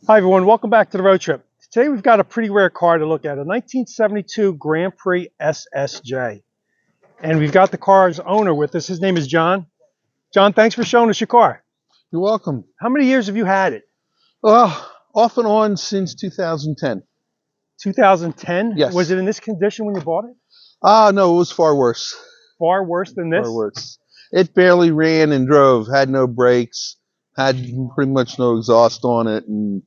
Hi everyone, welcome back to the road trip. Today we've got a pretty rare car to look at, a 1972 Grand Prix SSJ. And we've got the car's owner with us. His name is John. John, thanks for showing us your car. You're welcome. How many years have you had it? Off and on since 2010. 2010? Yes. Was it in this condition when you bought it? No, it was far worse. Far worse than this? Far worse. It barely ran and drove, had no brakes, had pretty much no exhaust on it, and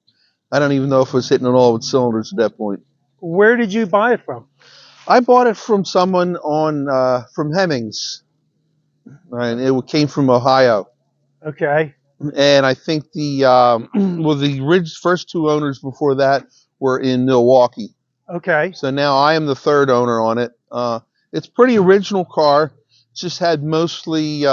I don't even know if it was hitting on all its cylinders at that point. Where did you buy it from? I bought it from someone from Hemmings, and it came from Ohio. Okay. And I think the first two owners before that were in Milwaukee. Okay. So now I am the third owner on it. It's a pretty original car. Just had mostly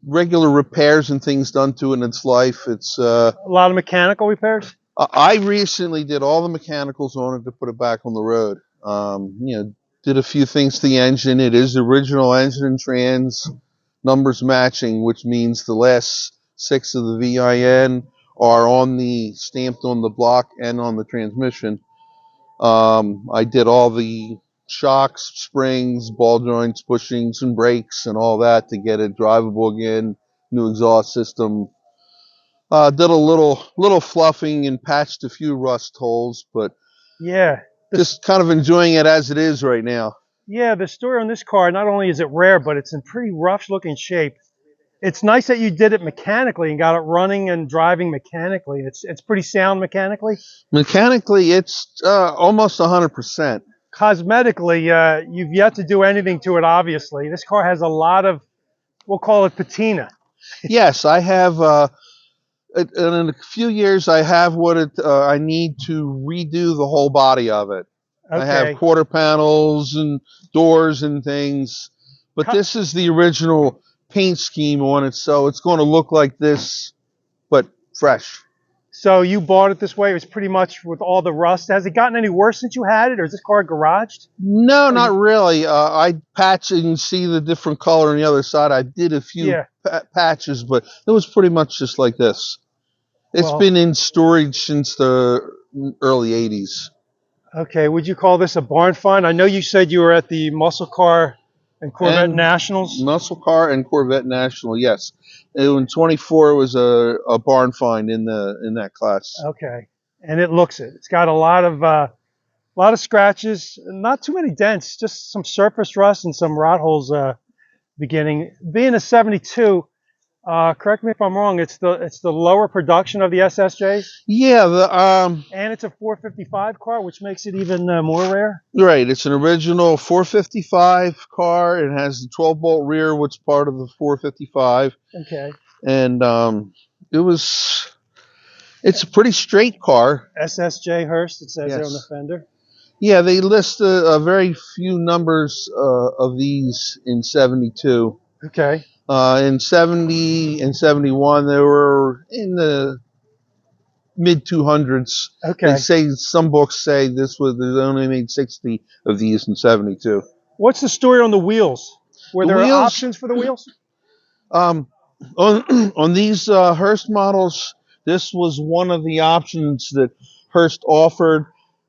regular repairs and things done to it in its life. It's A lot of mechanical repairs? I recently did all the mechanicals on it to put it back on the road. Did a few things to the engine. It is the original engine and trans, numbers matching, which means the last 6 of the VIN are stamped on the block and on the transmission. I did all the shocks, springs, ball joints, bushings, and brakes, and all that to get it drivable again. New exhaust system. Did a little fluffing and patched a few rust holes, but Yeah. just kind of enjoying it as it is right now. Yeah, the story on this car, not only is it rare, but it's in pretty rough looking shape. It's nice that you did it mechanically and got it running and driving mechanically. It's pretty sound mechanically. Mechanically, it's almost 100%. Cosmetically, you've yet to do anything to it, obviously. This car has a lot of, we'll call it patina. Yes, I have. In a few years, I have I need to redo the whole body of it. Okay. I have quarter panels and doors and things, but this is the original paint scheme on it, so it's going to look like this, but fresh. So you bought it this way. It was pretty much with all the rust. Has it gotten any worse since you had it, or is this car garaged? No, not really. I patch it and see the different color on the other side. I did a few patches, but it was pretty much just like this. It's been in storage since the early 80s. Okay, would you call this a barn find? I know you said you were at the Muscle Car and Corvette Nationals. Muscle Car and Corvette National, yes. In 24, it was a barn find in that class. Okay, and it looks it. It's got a lot of scratches, not too many dents, just some surface rust and some rot holes beginning. Being a 72, correct me if I'm wrong, it's the lower production of the SSJs? Yeah, and it's a 455 car, which makes it even more rare? Right, it's an original 455 car. It has the 12-bolt rear, which is part of the 455. Okay. And it's a pretty straight car. SSJ Hurst, it says there on the fender. Yeah, they list a very few numbers of these in 72. Okay. In 70 and 71, they were in the mid 200s. Okay. Some books say they only made 60 of these in 72. What's the story on the wheels? Were there options for the wheels? On these Hurst models, this was one of the options that Hurst offered.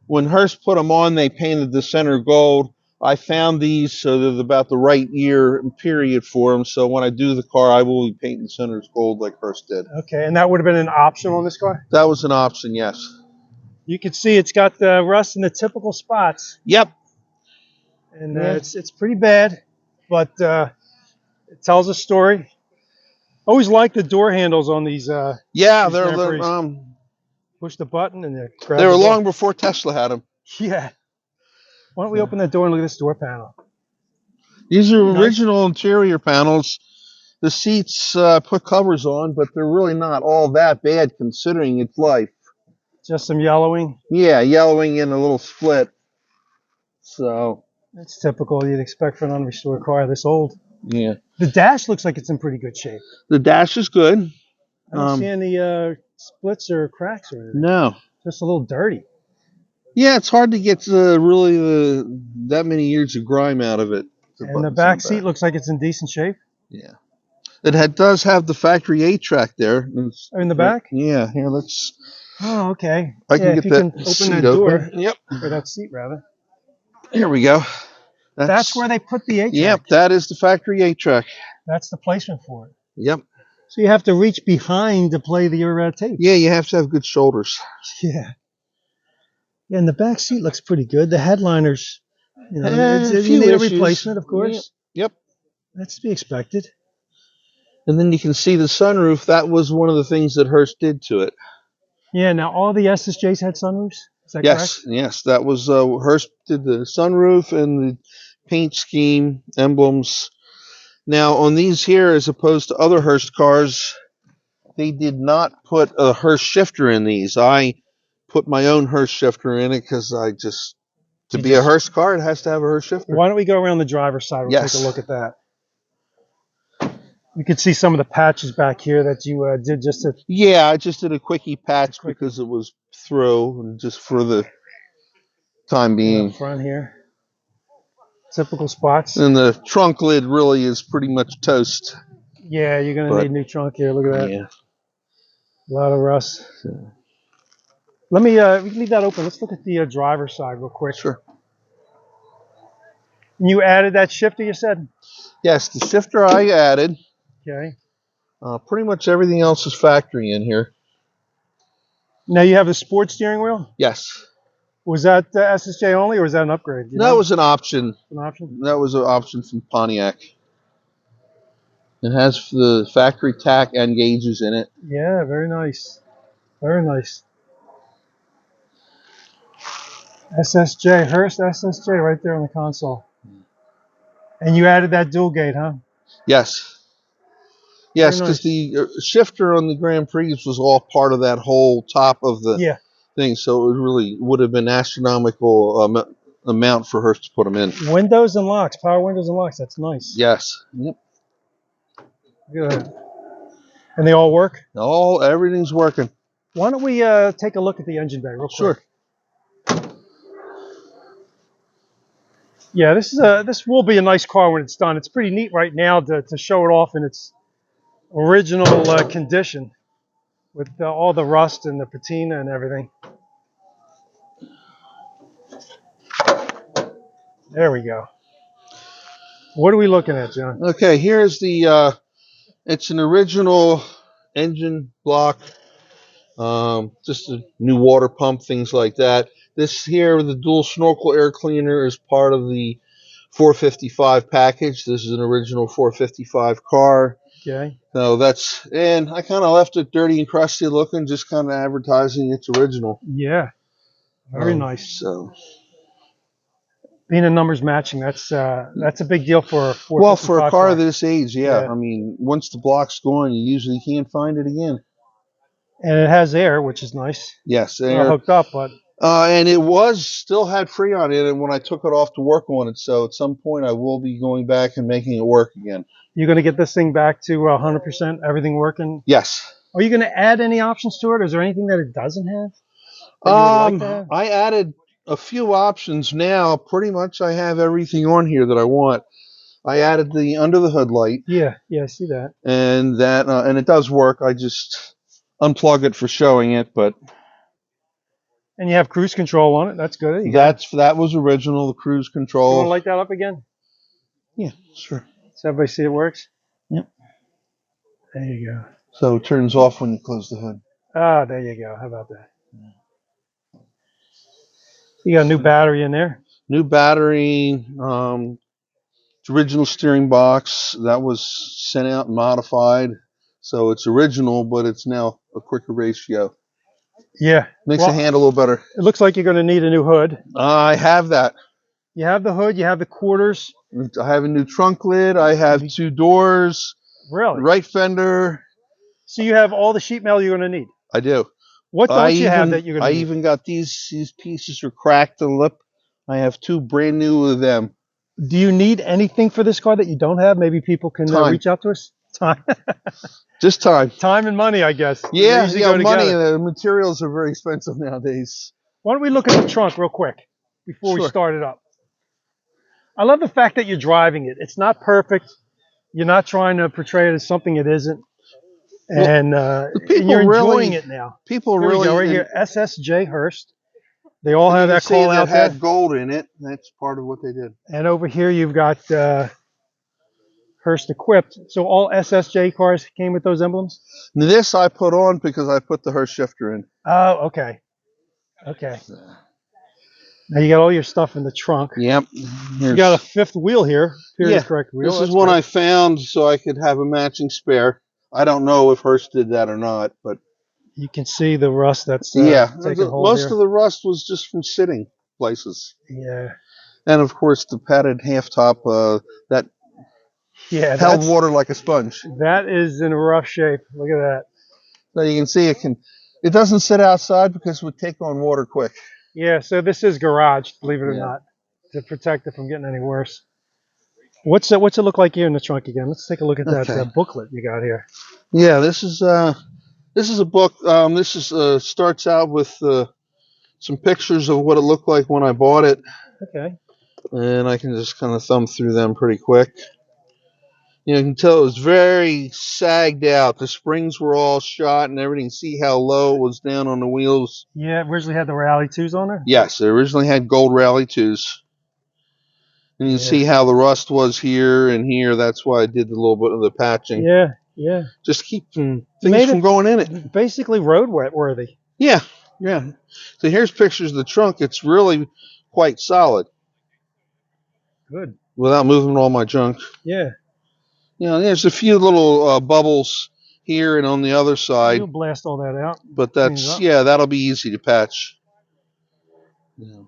When Hurst put them on, they painted the center gold. I found these so they're about the right year and period for them. So when I do the car, I will be painting the centers gold like Hurst did. Okay, and that would have been an option on this car? That was an option, yes. You can see it's got the rust in the typical spots. Yep. And it's pretty bad, but it tells a story. Always like the door handles on these. They're push the button and they were long before Tesla had them. Yeah. Why don't we open that door and look at this door panel? These are original interior panels. The seats put covers on, but they're really not all that bad considering its life. Just some yellowing? Yeah, yellowing and a little split. So that's typical you'd expect for an unrestored car this old. Yeah. The dash looks like it's in pretty good shape. The dash is good. I don't see any splits or cracks or anything. No. Just a little dirty. Yeah, it's hard to get that many years of grime out of it. And the back seat looks like it's in decent shape. Yeah. does have the factory 8-track there. Oh, in the back? Yeah, here, let's... Oh, okay. I Yeah, can if get you can that open seat that door, open. Yep. or that seat rather. Here we go. That's where they put the 8-track. Yep, that is the factory 8-track. That's the placement for it. Yep. So you have to reach behind to play your tapes. Yeah, you have to have good shoulders. Yeah. Yeah, and the back seat looks pretty good. The headliners, you Few need a issues. replacement, of course. Yep. That's to be expected. And then you can see the sunroof. That was one of the things that Hurst did to it. Yeah, now all the SSJs had sunroofs? Is that correct? Yes, that was Hurst did the sunroof and the paint scheme, emblems. Now on these here, as opposed to other Hurst cars, they did not put a Hurst shifter in these. I put my own Hurst shifter in it because to be a Hurst car, it has to have a Hurst shifter. Why don't we go around the driver's side? We'll take a look at that. You can see some of the patches back here that you did just to... Yeah, I just did a quickie patch because it was through, and just for the time being. Up front here. Typical spots. And the trunk lid really is pretty much toast. Yeah, you're going to need a new trunk here. Look at that. Yeah. A lot of rust. Let me, we can leave that open. Let's look at the driver's side real quick. Sure. And you added that shifter, you said? Yes, the shifter I added. Okay. Pretty much everything else is factory in here. Now you have the sports steering wheel? Yes. Was that SSJ only, or was that an upgrade? That was an option. An option? That was an option from Pontiac. It has the factory tack and gauges in it. Yeah, very nice. Very nice. SSJ, Hurst SSJ right there on the console. And you added that dual gate, huh? Yes. Yes, because the shifter on the Grand Prix was all part of that whole top of the thing, so it really would have been astronomical amount for Hurst to put them in. Windows and locks, power windows and locks. That's nice. Yes. Yep. Good. And they all work? Everything's working. Why don't we take a look at the engine bay real quick? Sure. Yeah, this will be a nice car when it's done. It's pretty neat right now to show it off in its original condition with all the rust and the patina and everything. There we go. What are we looking at, John? Okay, here's the, it's an original engine block, just a new water pump, things like that. This here, the dual snorkel air cleaner, is part of the 455 package. This is an original 455 car. Okay. So and I kind of left it dirty and crusty looking, just kind of advertising it's original. Yeah. Very nice. So, being in numbers matching, that's a big deal for a 455 well, for a car this age, yeah. I mean, once the block's gone, you usually can't find it again. And it has air, which is nice. Yes, air. Not hooked up, but. And it still had Freon in it when I took it off to work on it. So at some point, I will be going back and making it work again. You're going to get this thing back to 100%, everything working? Yes. Are you going to add any options to it? Is there anything that it doesn't have? I added a few options now. Pretty much I have everything on here that I want. I added the under the hood light. Yeah, I see that. And and it does work. I just unplug it for showing it, but. And you have cruise control on it. That's good. That was original, the cruise control. You want to light that up again? Yeah, sure. So everybody see it works? Yep. There you go. So it turns off when you close the hood. Ah, there you go. How about that? You got a new battery in there? New battery. Original steering box. That was sent out and modified. So it's original, but it's now a quicker ratio. Yeah. Makes the hand a little better. It looks like you're going to need a new hood. I have that. You have the hood. You have the quarters. I have a new trunk lid. I have 2 doors. Really? Right fender. So you have all the sheet metal you're going to need. I do. What don't you have that you're going to need? I even got these pieces are cracked and lip. I have 2 brand new of them. Do you need anything for this car that you don't have? Maybe people can reach out to us. Time. Just time. Time and money, I guess. Yeah, money and the materials are very expensive nowadays. Why don't we look at the trunk real quick before we start it up? I love the fact that you're driving it. It's not perfect, You're not trying to portray it as something it isn't, Well, and you're enjoying it now. people Here we go, right really, here, SSJ Hearst. They all and you have can that see call that out had there. gold in it. That's part of what they did. And over here you've got Hearst equipped. So all SSJ cars came with those emblems? This I put on because I put the Hearst shifter in. Oh, okay. Okay. Now you got all your stuff in the trunk. Yep. You got a fifth wheel here, period correct wheel. This is That's one great. I found so I could have a matching spare. I don't know if Hearst did that or not, but You can see the rust that's taking hold most here. of the rust was just from sitting places. Yeah. And of course the padded half top that Yeah, held water like a sponge. that is in rough shape. Look at that. So you can see it doesn't sit outside because it would take on water quick. Yeah, so this is garage, believe it or Yeah. not, to protect it from getting any worse. What's it look like here in the trunk again? Let's take a look at that booklet you got here. Yeah, this is a book. This is starts out with some pictures of what it looked like when I bought it. Okay. And I can just kind of thumb through them pretty quick. You can tell it was very sagged out. The springs were all shot and everything. See how low it was down on the wheels? Yeah, it originally had the Rally 2s on there? Yes, it originally had gold Rally 2s. And you can see how the rust was here and here. That's why I did a little bit of the patching. Yeah, yeah. Just keep things from going in it. Basically road worthy. Yeah, yeah. So here's pictures of the trunk. It's really quite solid. Good. Without moving all my junk. Yeah. You know, there's a few little bubbles here and on the other side. You'll blast all that out. But that'll be easy to patch. Yeah.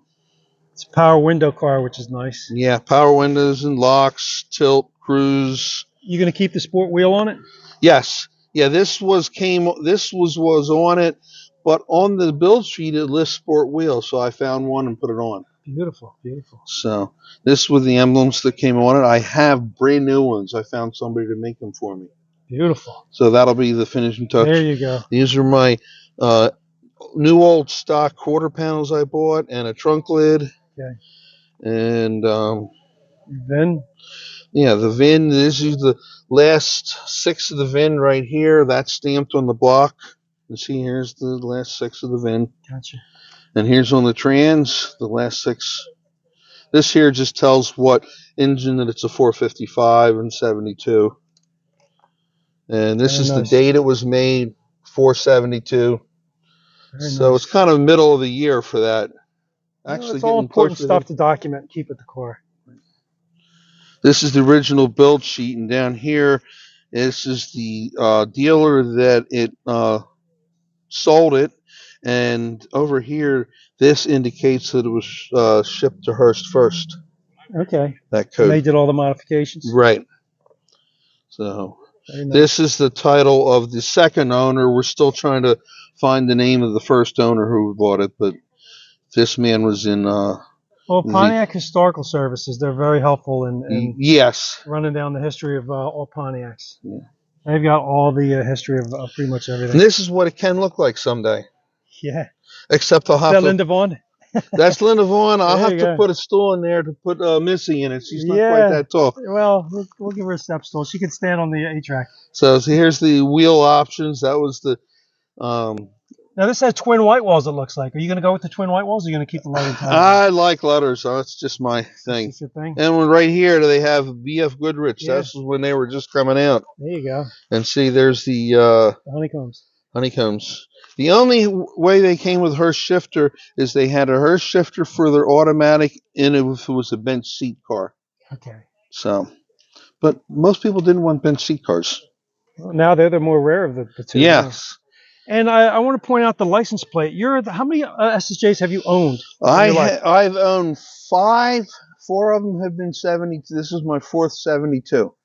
It's a power window car, which is nice. Yeah, power windows and locks, tilt, cruise. You gonna keep the sport wheel on it? Yes. Yeah, this was on it, but on the build sheet it lists sport wheel, so I found one and put it on. Beautiful, beautiful. So this was the emblems that came on it. I have brand new ones. I found somebody to make them for me. Beautiful. So that'll be the finishing touch. There you go. These are my new old stock quarter panels I bought and a trunk lid. Okay. And VIN? Yeah, the VIN. This is the last 6 of the VIN right here. That's stamped on the block. You see, here's the last 6 of the VIN. Gotcha. And here's on the trans, the last 6. This here just tells what engine that it's a 455 and 72. And this is the date it was made, 472. So it's kind of middle of the year for that. Actually, it's all important stuff to document and keep at the car. This is the original build sheet, and down here, this is the dealer that it sold it, and over here, this indicates that it was shipped to Hearst first. Okay. That code. And they did all the modifications. Right. So this is the title of the second owner. We're still trying to find the name of the first owner who bought it, but this man was in. Well, Pontiac Historical Services, they're very helpful in yes, running down the history of all Pontiacs. Yeah. They've got all the history of pretty much everything. And this is what it can look like someday. Yeah. Except I'll have to. Linda Vaughn? That's Linda Vaughn. I'll have to put a stool in there to put Missy in it. She's not quite that tall. Well, we'll give her a step stool. She can stand on the A-track. So here's the wheel options. That was the... Now, this has twin white walls, it looks like. Are you going to go with the twin white walls, or are you going to keep the letters? I like letters, so that's just my thing. That's your thing. And right here, they have BF Goodrich. Yeah. That's when they were just coming out. There you go. And see, there's the honeycombs. Honeycombs. The only way they came with Hearst shifter is they had a Hearst shifter for their automatic, and if it was a bench seat car. Okay. So, but most people didn't want bench seat cars. Well, now they're the more rare of the two. Yes. And I want to point out the license plate. How many SSJs have you owned? I've owned 5. 4 of them have been 72. This is my 4th 72.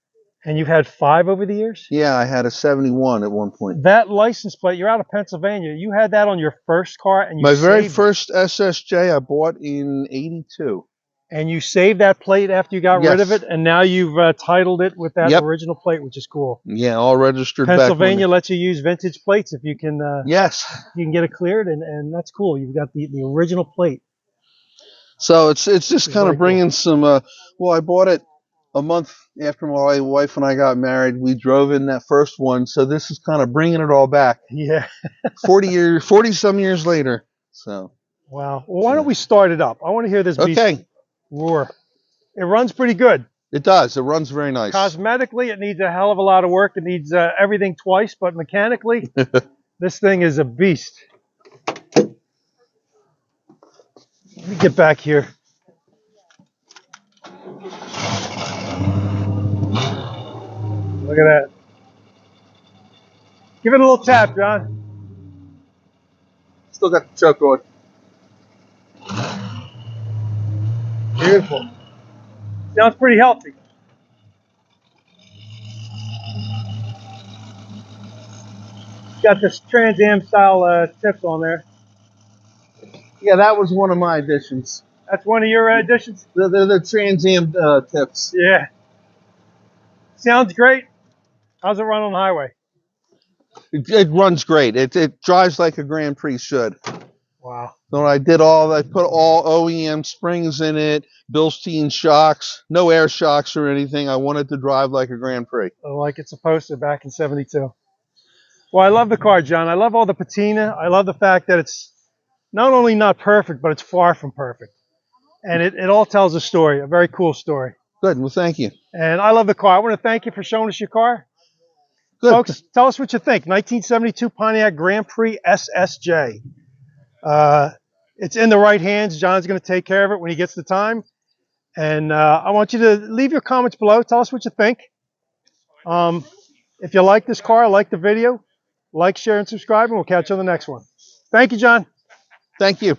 And you've had 5 over the years? Yeah, I had a 71 at one point. That license plate, you're out of Pennsylvania. You had that on your first car, and my very first SSJ I bought in '82. And you saved that plate after you got rid of it, and now you've titled it with that original plate, which is cool. Yeah, all registered. Pennsylvania lets you use vintage plates if you can. Yes, you can get it cleared, and that's cool. You've got the original plate. So it's just kind of bringing some. Well, I bought it a month after my wife and I got married, we drove in that first one. So this is kind of bringing it all back. Yeah. 40 some years later. So, Wow. Well, why don't we start it up? I want to hear this beast okay. roar. It runs pretty good. It does. It runs very nice. Cosmetically, it needs a hell of a lot of work. It needs everything twice, but mechanically, this thing is a beast. Let me get back here. Look at that. Give it a little tap, John. Still got the choke on. Beautiful. Sounds pretty healthy. Got this Trans Am style tips on there. Yeah, that was one of my additions. That's one of your additions? They're the Trans Am tips. Yeah. Sounds great. How's it run on the highway? It runs great. It drives like a Grand Prix should. Wow. So I put all OEM springs in it, Bilstein shocks, no air shocks or anything. I wanted to drive like a Grand Prix. Like it's supposed to back in 72. Well, I love the car, John. I love all the patina. I love the fact that it's not only not perfect, but it's far from perfect. And it all tells a story, a very cool story. Good. Well, thank you. And I love the car. I want to thank you for showing us your car. Good. Folks, tell us what you think. 1972 Pontiac Grand Prix SSJ. It's in the right hands. John's going to take care of it when he gets the time. And I want you to leave your comments below. Tell us what you think. If you like this car, like the video, like, share, and subscribe, and we'll catch you on the next one. Thank you, John. Thank you.